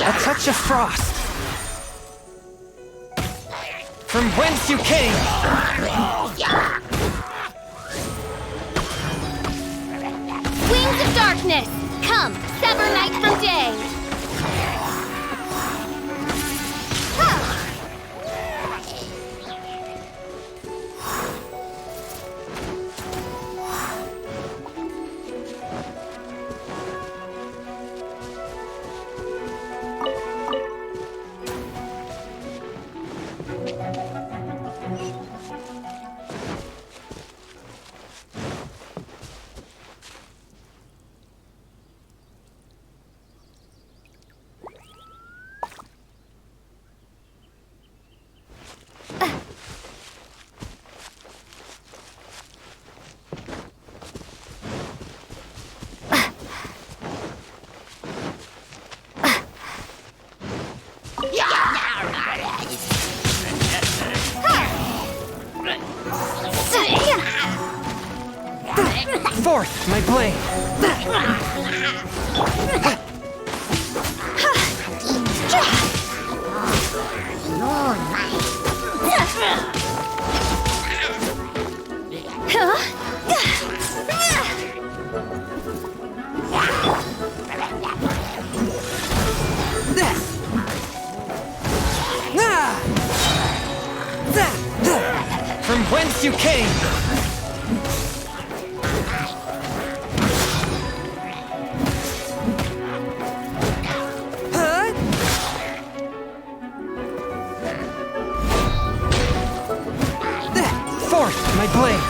A touch of frost. From whence you came. Wings of darkness, come, sever night from day. Forth, my blade. From whence you came. My blade!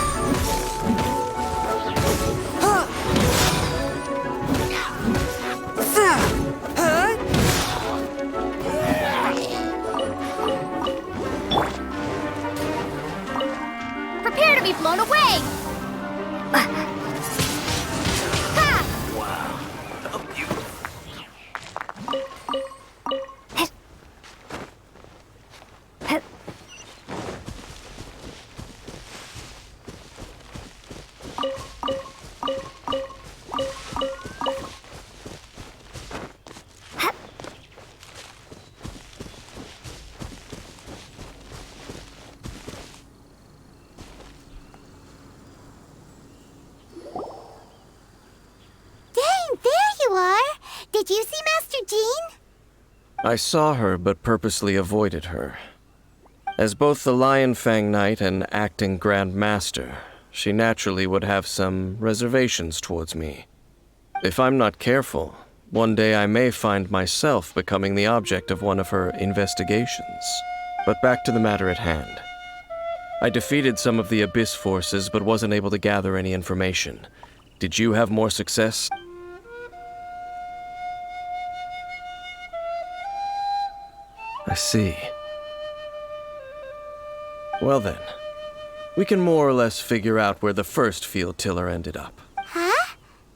Prepare to be blown away! Wow, how beautiful. Did you see Master Jean? I saw her, but purposely avoided her. As both the Lion Fang Knight and acting Grand Master, she naturally would have some reservations towards me. If I'm not careful, one day I may find myself becoming the object of one of her investigations. But back to the matter at hand. I defeated some of the Abyss forces, but wasn't able to gather any information. Did you have more success? I see. Well then, we can more or less figure out where the first field tiller ended up. Huh?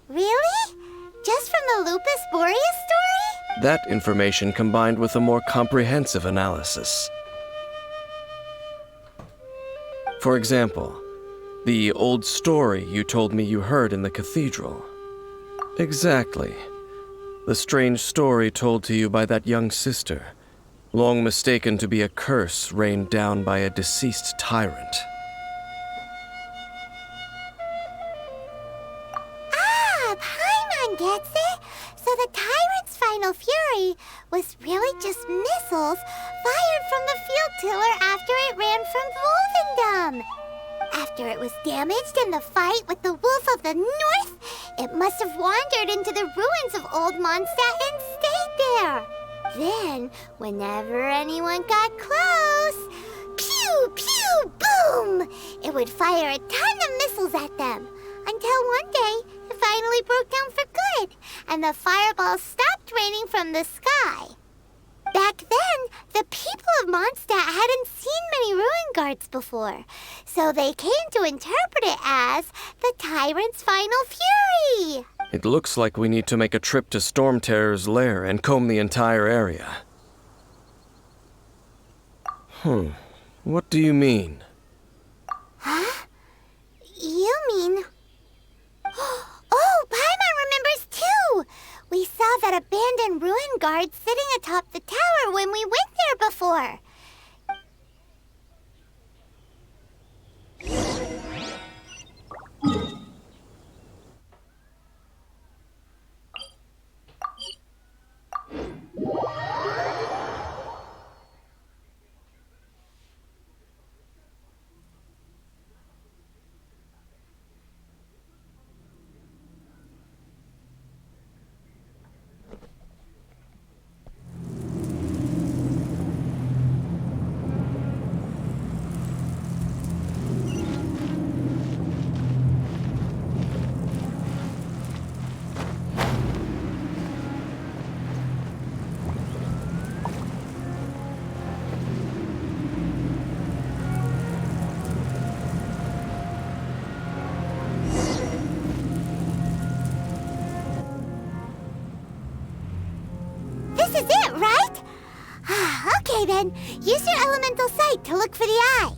Really? Just from the Lupus Boreas story? That information combined with a more comprehensive analysis. For example, the old story you told me you heard in the cathedral. Exactly. The strange story told to you by that young sister, long mistaken to be a curse rained down by a deceased tyrant. Ah, Paimon gets it! So the tyrant's final fury was really just missiles fired from the field tiller after it ran from Wolvendom. After it was damaged in the fight with the Wolf of the North, it must have wandered into the ruins of Old Mondstadt and stayed there. Then, whenever anyone got close, pew, pew, boom! It would fire a ton of missiles at them, until one day it finally broke down for good, and the fireballs stopped raining from the sky. Back then, the people of Mondstadt hadn't seen many ruin guards before, so they came to interpret it as the tyrant's final fury. It looks like we need to make a trip to Storm Terror's lair and comb the entire area. What do you mean? Huh? You mean... Oh, Paimon remembers too! We saw that abandoned ruin guard sitting atop the tower when we went there before. This is it, right? Okay then, use your elemental sight to look for the eye.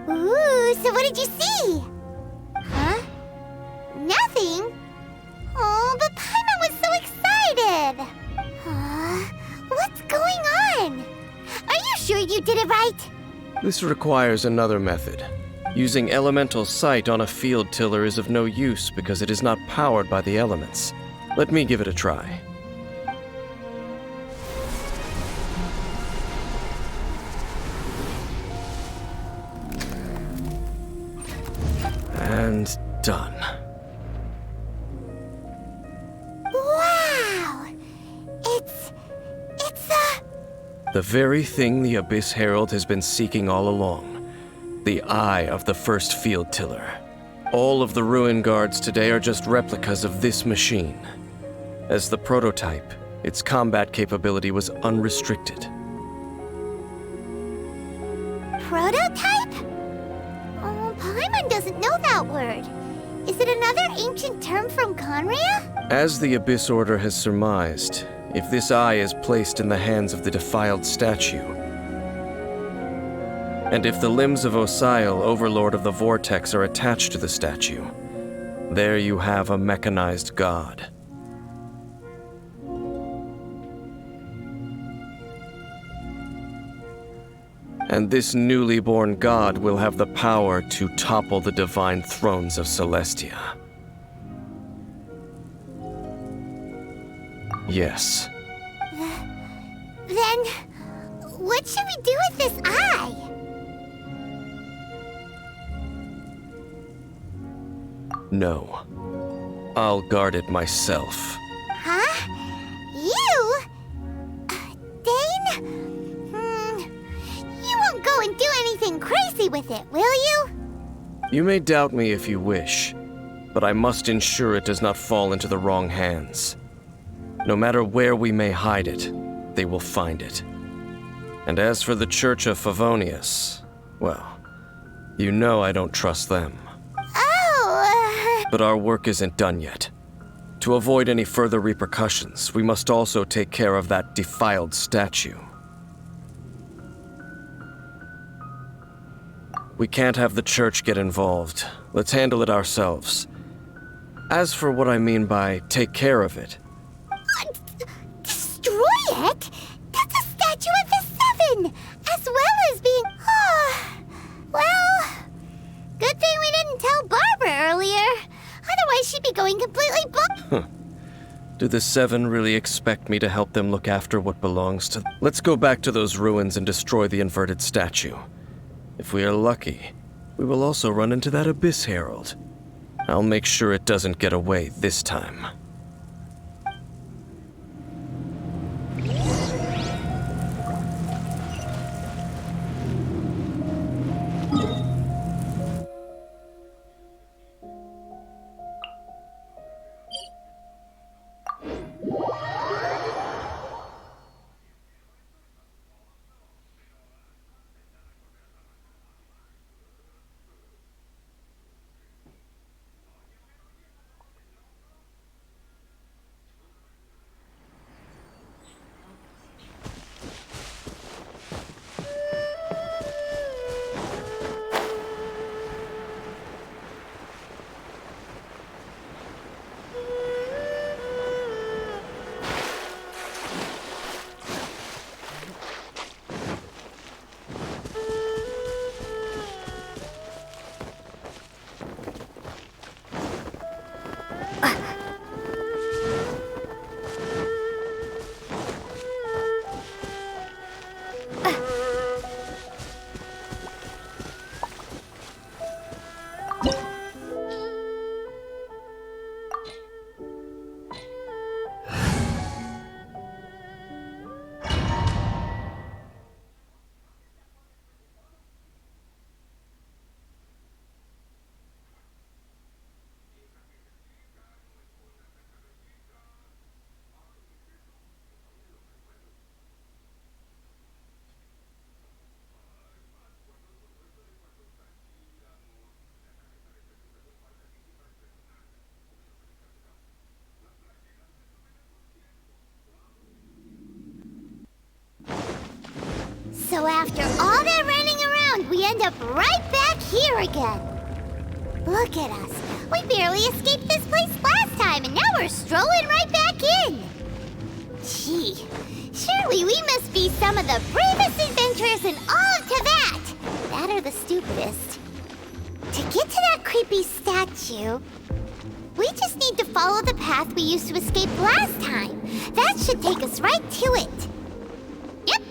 Ooh, so what did you see? Huh? Nothing? Oh, but Paimon was so excited. What's going on? Are you sure you did it right? This requires another method. Using elemental sight on a field tiller is of no use because it is not powered by the elements. Let me give it a try. And done. Wow! It's The very thing the Abyss Herald has been seeking all along. The eye of the first field tiller. All of the ruin guards today are just replicas of this machine. As the prototype, its combat capability was unrestricted. prototype? Oh, Paimon doesn't know that word. Is it another ancient term from Conria? As the Abyss Order has surmised, if this eye is placed in the hands of the defiled statue, and if the limbs of Osiel, Overlord of the Vortex, are attached to the statue, there you have a mechanized god. And this newly born god will have the power to topple the divine thrones of Celestia. Yes. Then, what should we do with this eye? No. I'll guard it myself. Huh? You? Dane? You won't go and do anything crazy with it, will you? You may doubt me if you wish, but I must ensure it does not fall into the wrong hands. No matter where we may hide it, they will find it. And as for the Church of Favonius, well, you know I don't trust them. Oh, But our work isn't done yet. To avoid any further repercussions, we must also take care of that defiled statue. We can't have the church get involved. Let's handle it ourselves. As for what I mean by take care of it, destroy it? That's a statue of the Seven, as well as being... well, good thing we didn't tell Barbara earlier. Otherwise, she'd be going completely do the Seven really expect me to help them look after what belongs to... Let's go back to those ruins and destroy the inverted statue. If we are lucky, we will also run into that Abyss Herald. I'll make sure it doesn't get away this time. After all that running around, we end up right back here again. Look at us. We barely escaped this place last time, and now we're strolling right back in. Gee, surely we must be some of the bravest adventurers in all of Tibet. That or the stupidest. To get to that creepy statue, we just need to follow the path we used to escape last time. That should take us right to it. Yep.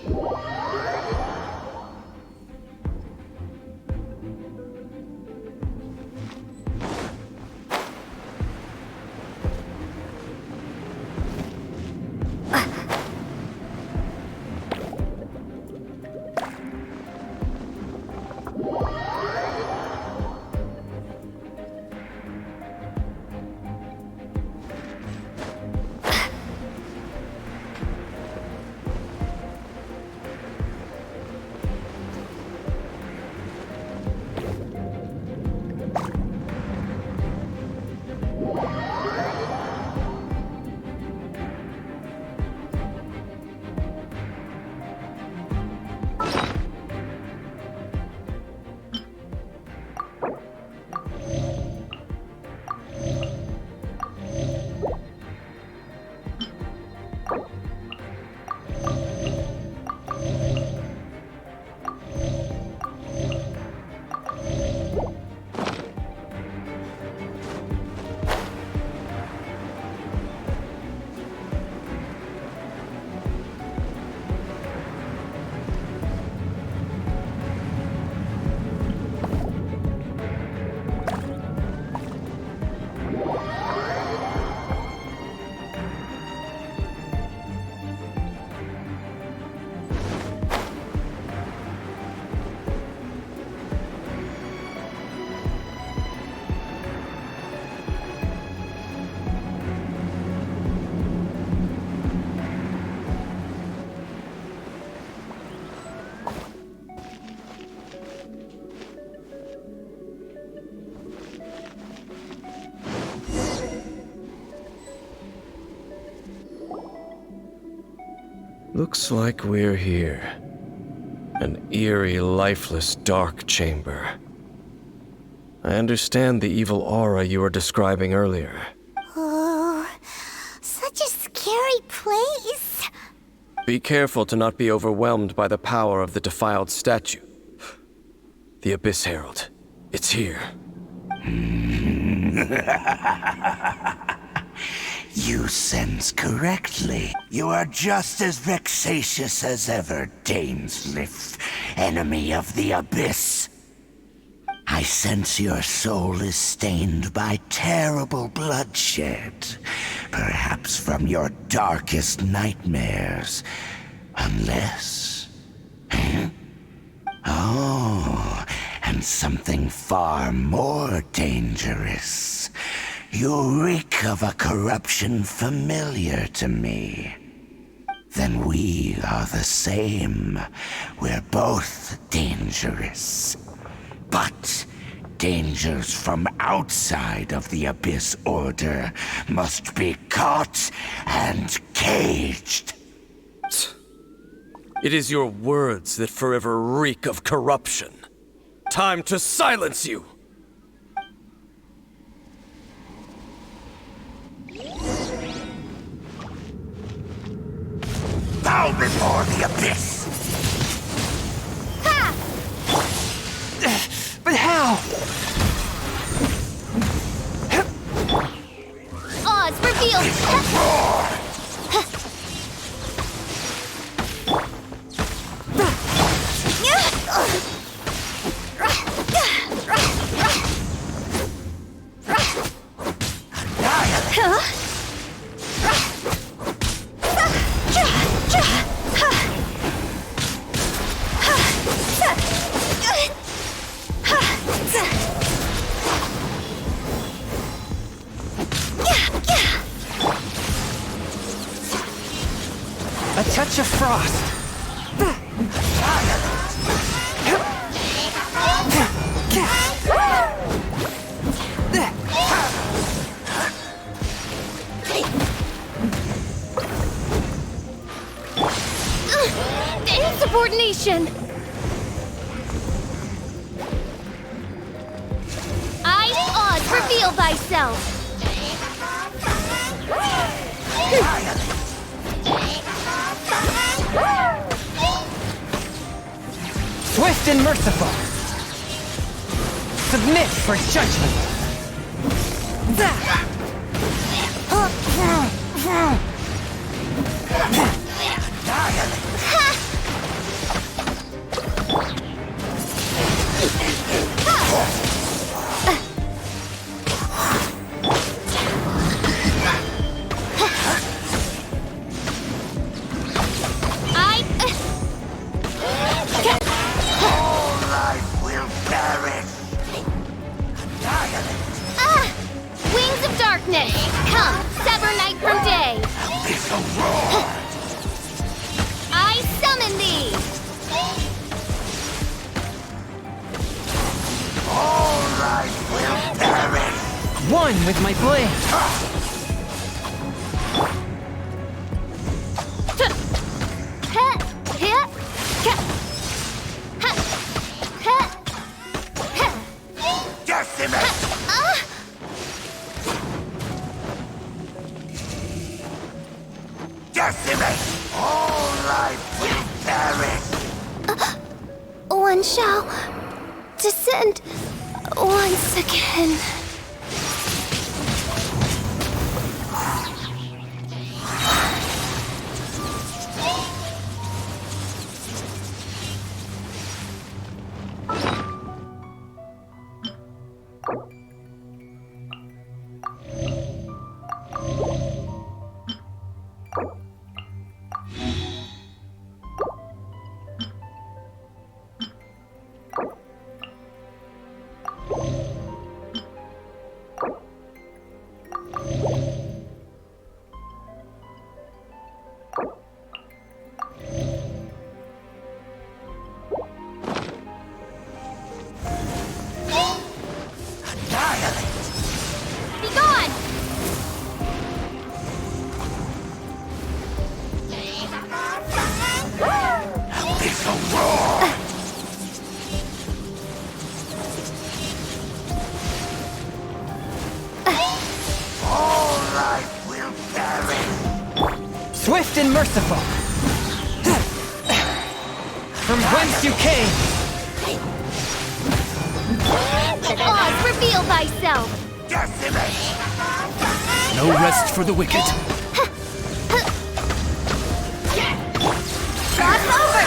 Looks like we're here. An eerie, lifeless, dark chamber. I understand the evil aura you were describing earlier. Oh, such a scary place. Be careful to not be overwhelmed by the power of the defiled statue. The Abyss Herald. It's here. You sense correctly. You are just as vexatious as ever, Dainsleif, enemy of the Abyss. I sense your soul is stained by terrible bloodshed, perhaps from your darkest nightmares, unless... Oh, and something far more dangerous. You reek of a corruption familiar to me. Then we are the same. We're both dangerous. But dangers from outside of the Abyss Order must be caught and caged. It is your words that forever reek of corruption. Time to silence you! Bow before the Abyss! Ha! But how? Oz, revealed! A touch of frost. Insubordination! reveal thyself! Swift and merciful. Submit for judgment. Wings of darkness! Come, sever night from day! I summon thee! All life will perish. One with my blade. Decimate. Decimate. All life will perish. One shall descend once again. Swift and merciful. From whence you came. Oz, reveal thyself! Decimate. No rest for the wicked. Cross over!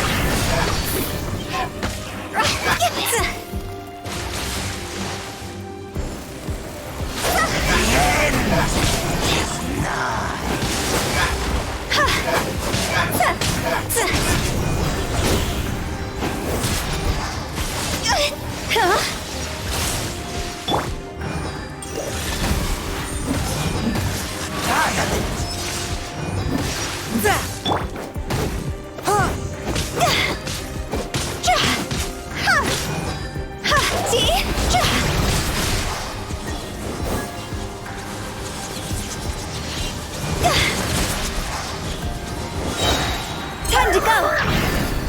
Time to go!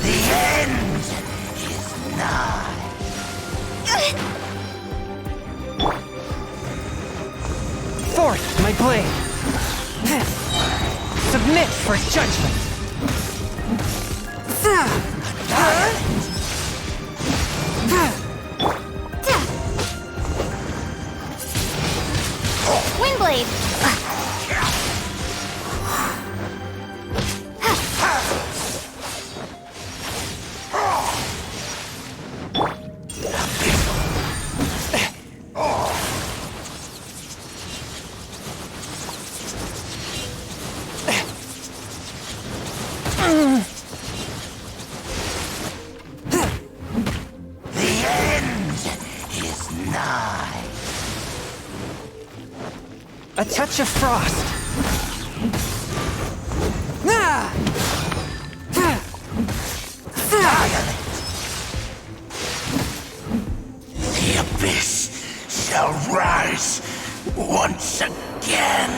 The end is nigh. Forth my blade. Submit for judgment. Windblade! A touch of frost. The abyss shall rise once again.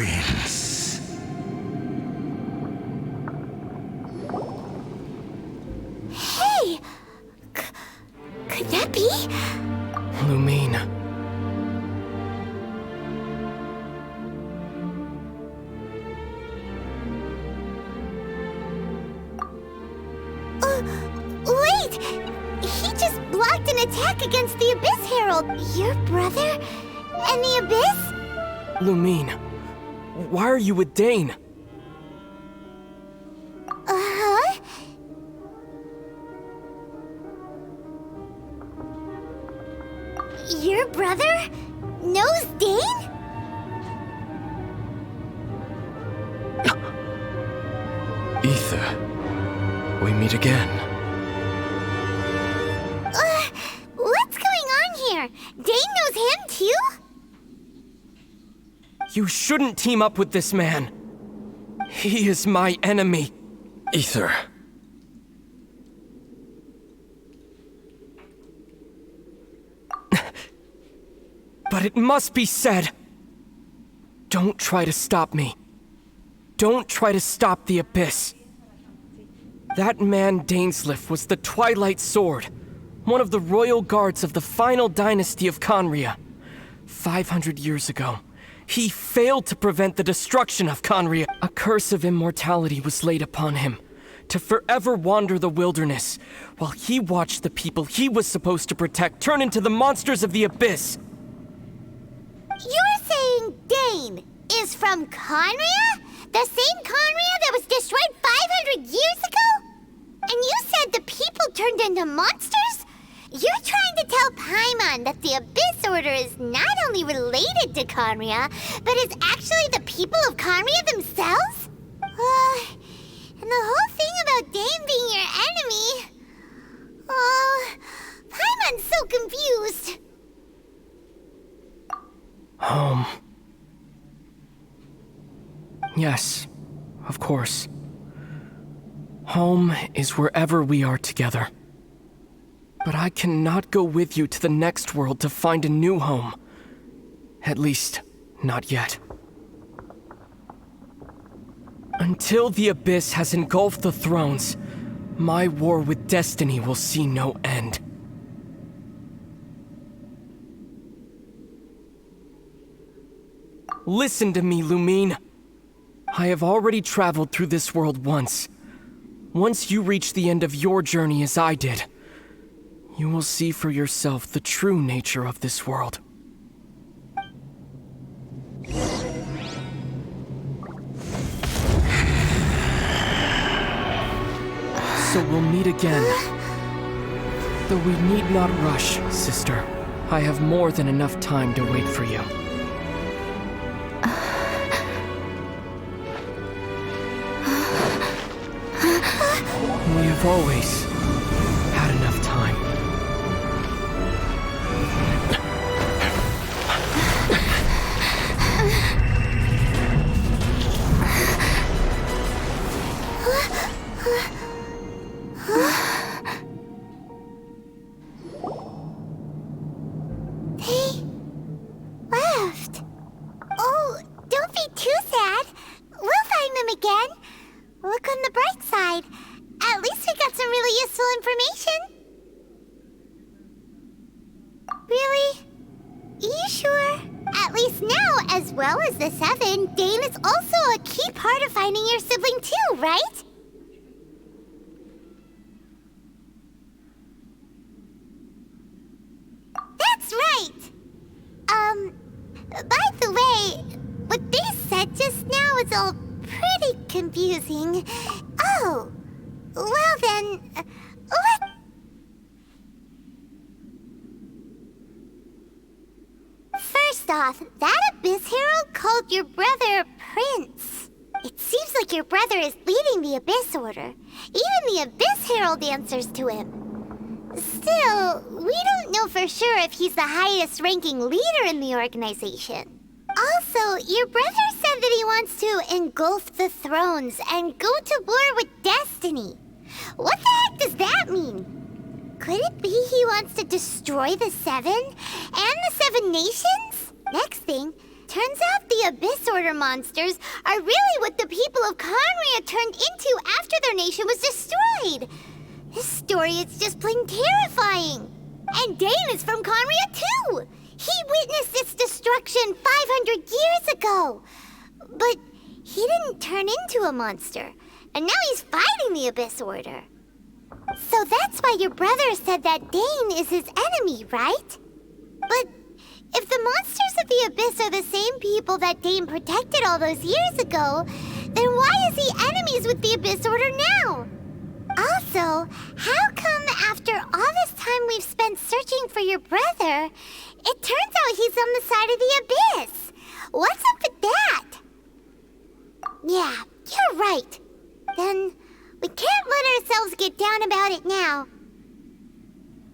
Prince. Hey! Could that be? Lumine. Wait! He just blocked an attack against the Abyss Herald. Your brother? And the Abyss? Lumine. Why are you with Dane? Uh-huh. Your brother knows Dane? Ether, we meet again. What's going on here? Dane knows him too? You shouldn't team up with this man. He is my enemy. Ether. But it must be said. Don't try to stop me. Don't try to stop the Abyss. That man Dainsleif was the Twilight Sword, one of the royal guards of the final dynasty of Conria. 500 years ago, he failed to prevent the destruction of Conria. A curse of immortality was laid upon him, to forever wander the wilderness, while he watched the people he was supposed to protect turn into the monsters of the Abyss. You're saying Dane is from Conria? The same Conria that was destroyed 500 years ago? And you said the people turned into monsters? You're trying to tell Paimon that the Abyss Order is not only related to Conria, but is actually the people of Conria themselves? And the whole thing about Dane being your enemy... Paimon's so confused. Home. Yes, of course. Home is wherever we are together. But I cannot go with you to the next world to find a new home. At least, not yet. Until the Abyss has engulfed the thrones, my war with destiny will see no end. Listen to me, Lumine. I have already traveled through this world once. Once you reach the end of your journey as I did, you will see for yourself the true nature of this world. So we'll meet again. Though we need not rush, sister. I have more than enough time to wait for you. We have always had enough time. They left. Oh, don't be too sad. We'll find them again. Look on the bright side. At least we got some really useful information. Really? You sure? At least now, as well as the Seven, Dane is also a key part of finding your sibling too, right? That's right! By the way, what they said just now is all pretty confusing. Oh, well then, what? First off, that Abyss Herald called your brother Prince. It seems like your brother is leading the Abyss Order. Even the Abyss Herald answers to him. Still, we don't know for sure if he's the highest-ranking leader in the organization. Also, your brother said that he wants to engulf the thrones and go to war with destiny. What the heck does that mean? Could it be he wants to destroy the Seven and the Seven Nations? Next thing, turns out the Abyss Order monsters are really what the people of Conria turned into after their nation was destroyed. This story is just plain terrifying. And Dane is from Conria too. He witnessed its destruction 500 years ago. But he didn't turn into a monster. And now he's fighting the Abyss Order. So that's why your brother said that Dane is his enemy, right? But if the monsters of the Abyss are the same people that Dane protected all those years ago, then why is he enemies with the Abyss Order now? Also, how come after all this time we've spent searching for your brother, it turns out he's on the side of the Abyss? What's up with that? Yeah, you're right. Then we can't let ourselves get down about it now.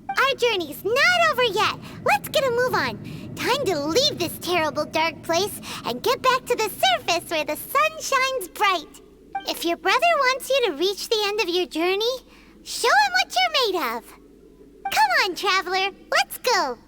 Our journey's not over yet. Let's get a move on. Time to leave this terrible dark place and get back to the surface where the sun shines bright. If your brother wants you to reach the end of your journey, show him what you're made of. Come on, traveler, let's go.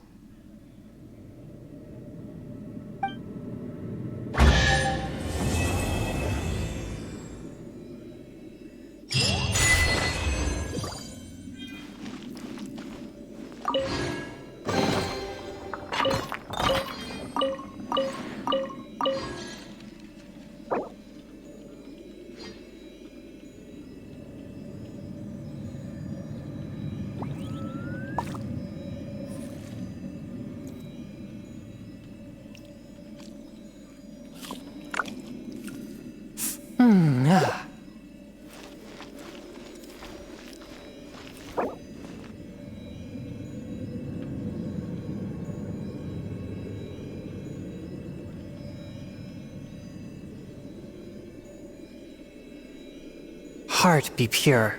Heart be pure,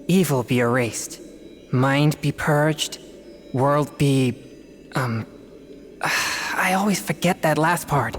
evil be erased, mind be purged, world be... I always forget that last part.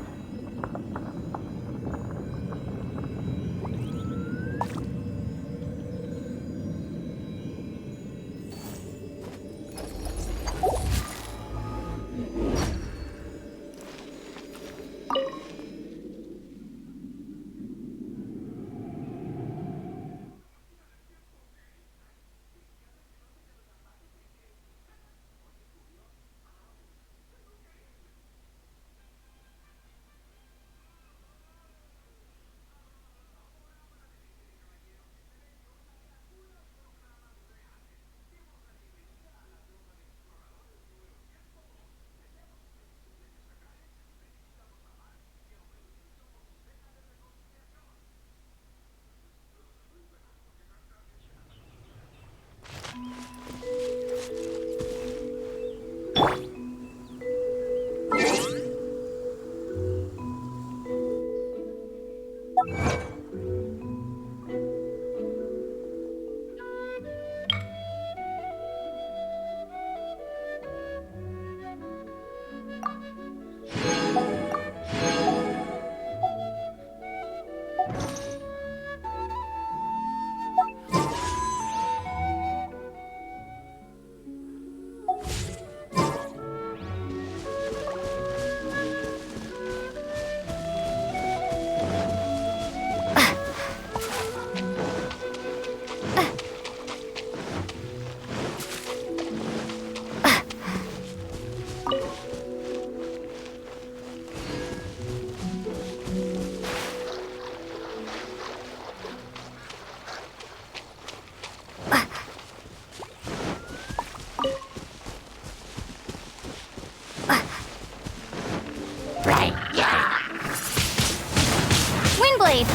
Windblade!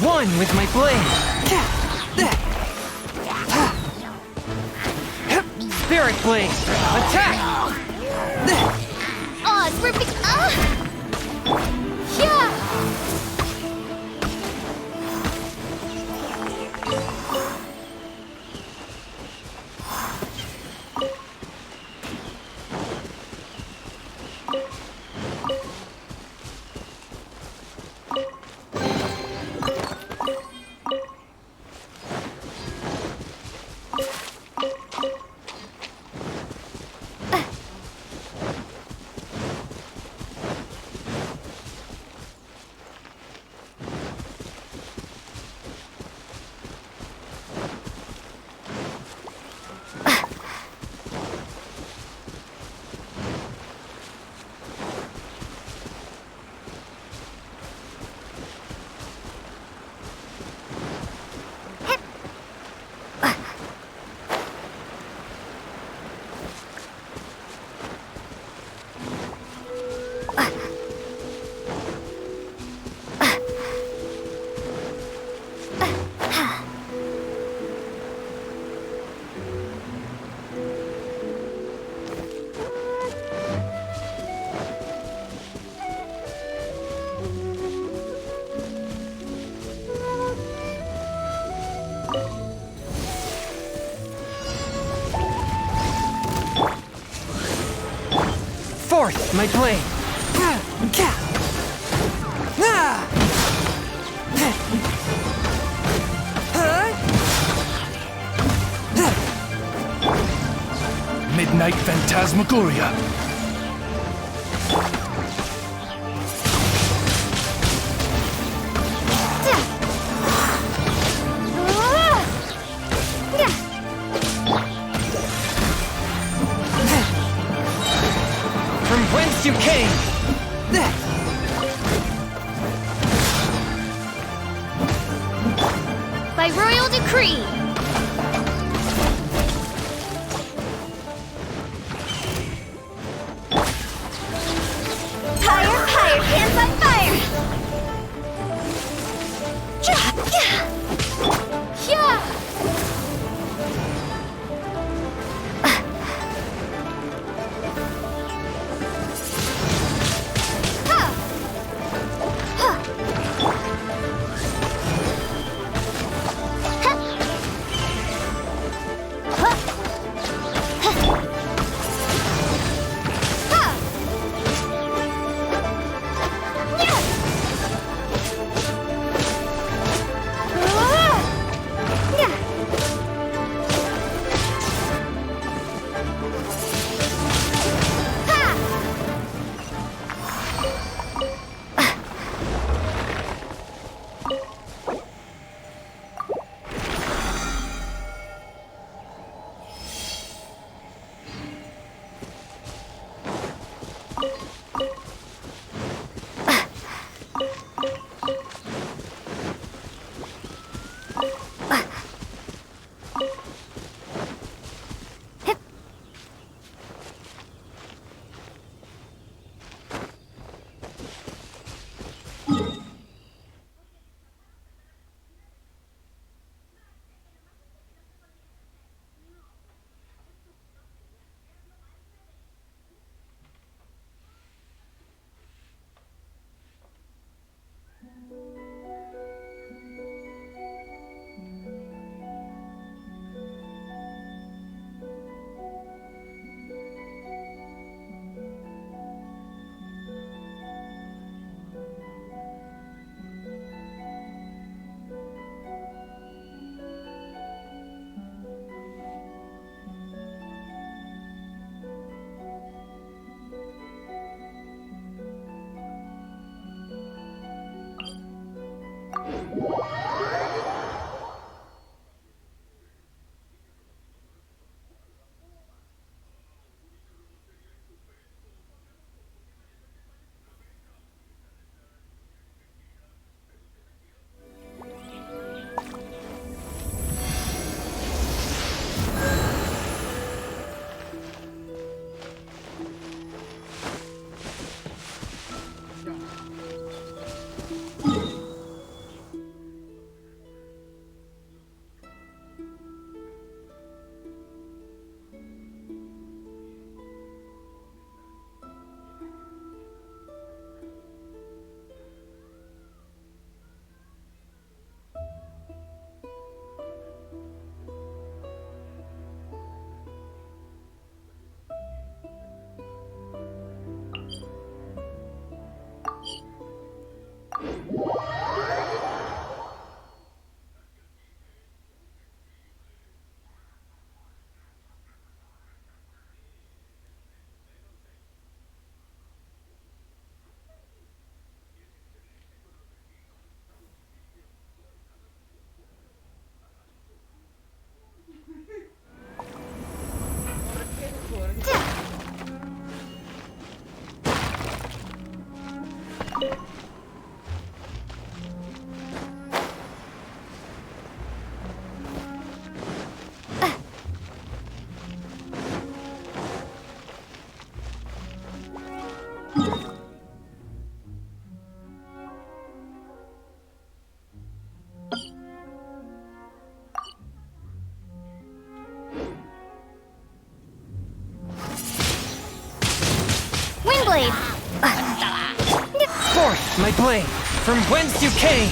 One with my blade! Spirit blade! Attack! Oh, it's ripping. Yeah! my blade. Midnight Phantasmagoria. From whence you came! By royal decree! Fire, fire, hands on fire! Yeah! Windblade! Forth, my blade, from whence you came!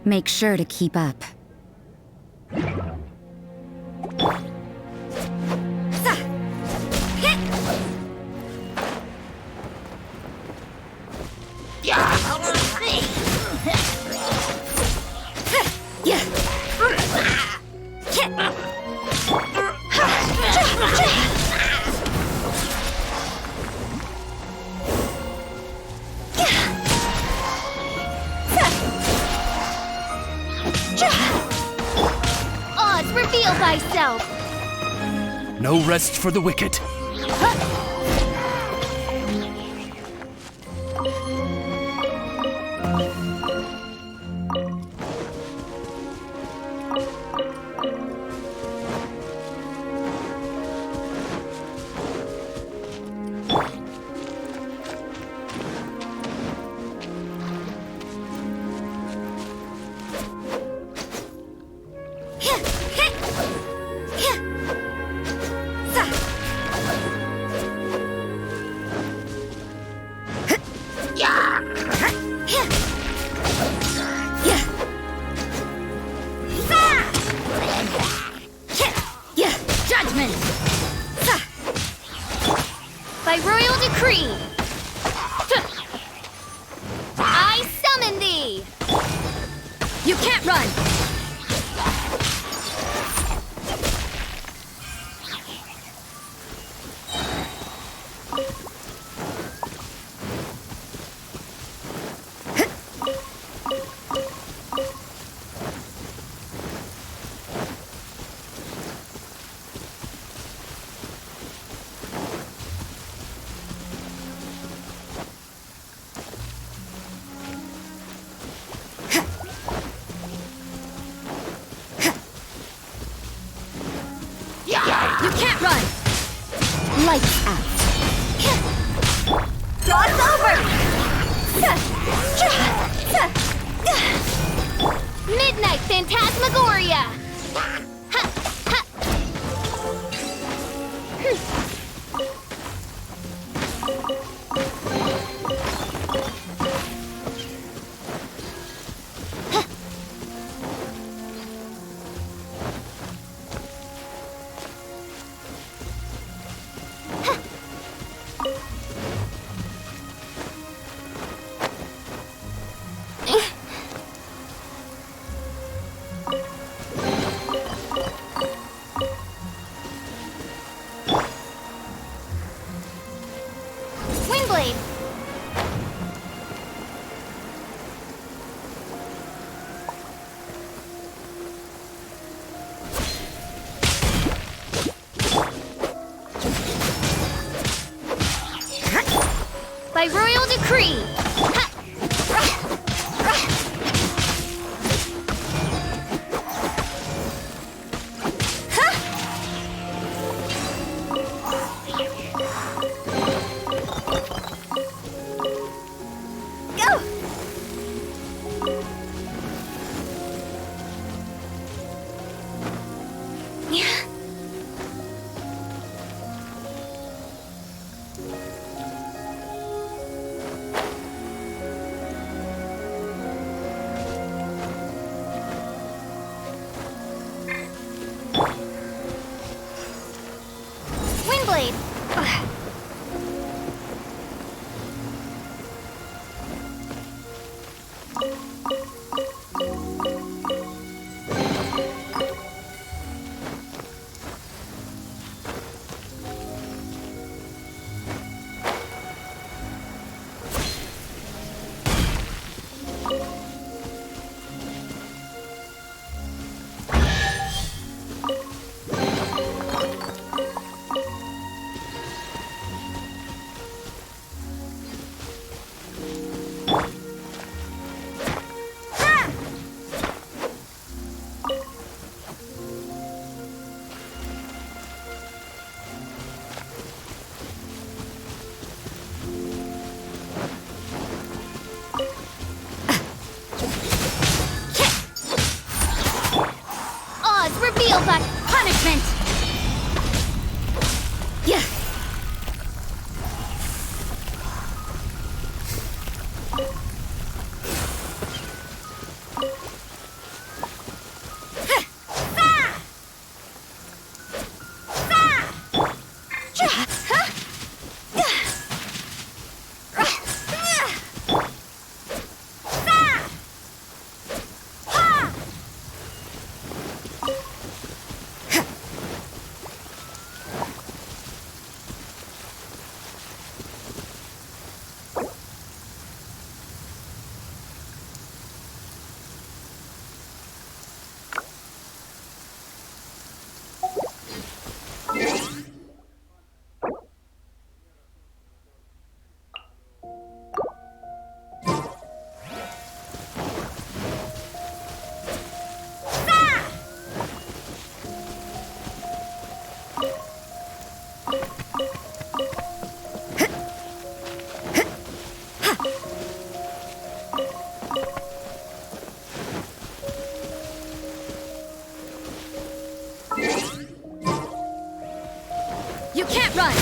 Make sure to keep up. Oz, reveal thyself! No rest for the wicked. By royal decree, I summon thee! You can't run! You can't run! Lights out. Cross over! Midnight Phantasmagoria! Windblade! By royal decree! Go! Flame Blade! Reveal that punishment! Yeah. You can't run!